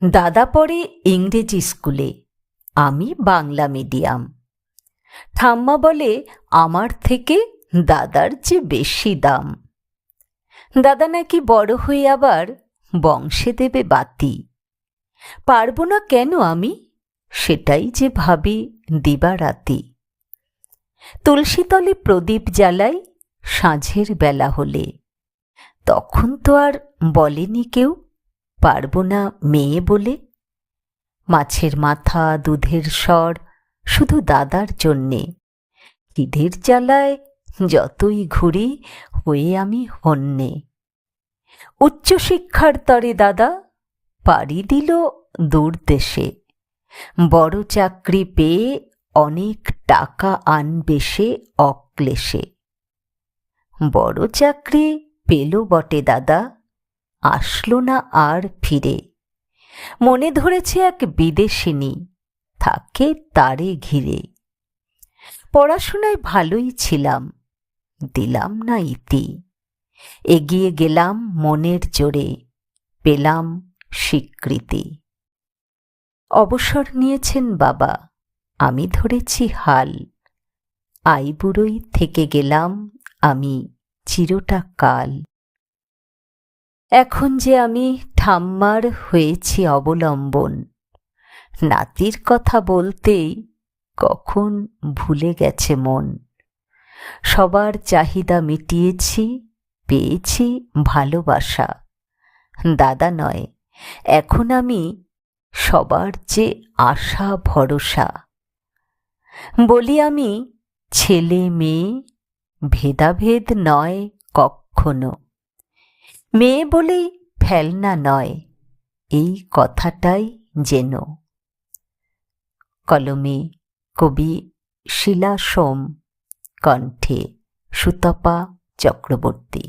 দাদা পড়ে ইংরেজি স্কুলে, আমি বাংলা মিডিয়াম। ঠাম্মা বলে আমার থেকে দাদার যে বেশি দাম। দাদা নাকি বড় হয়ে আবার বংশে দেবে বাতি। পারব না কেন আমি, সেটাই যে ভাবি দিবারাতি। তুলসীতলে প্রদীপ জ্বালাই সাঁঝের বেলা হলে, তখন তো আর বলেনি কেউ পারব না মেয়ে বলে। মাছের মাথা দুধের স্বর শুধু দাদার জন্যে, খিদের জ্বালায় যতই ঘুরি হয়ে আমি হন্যে। উচ্চশিক্ষার তরে দাদা পাড়ি দিল দূর দেশে, বড় চাকরি পেয়ে অনেক টাকা আনবে সে অক্লেশে। বড় চাকরি পেল বটে দাদা, আসলো না আর ফিরে। মনে ধরেছে এক বিদেশিনী, থাকে তারে ঘিরে। পড়াশোনায় ভালোই ছিলাম, দিলাম না ইতি। এগিয়ে গেলাম মনের জোরে, পেলাম স্বীকৃতি। অবসর নিয়েছেন বাবা, আমি ধরেছি হাল। আইবুড়োই থেকে গেলাম আমি চিরটা কাল। এখন যে আমি ঠাম্মার হয়েছি অবলম্বন, নাতির কথা বলতেই কখন ভুলে গেছে মন। সবার চাহিদা মিটিয়েছি, পেয়েছি ভালোবাসা। দাদা নয়, এখন আমি সবার যে আশা ভরসা। বলি আমি ছেলে মেয়ে ভেদাভেদ নয় কক্ষনো। মেয়ে বলেই ফেলনা নয়, এই কথাটাই যেন। কলমে কবি শিলা সোম, কণ্ঠে সুতপা চক্রবর্তী।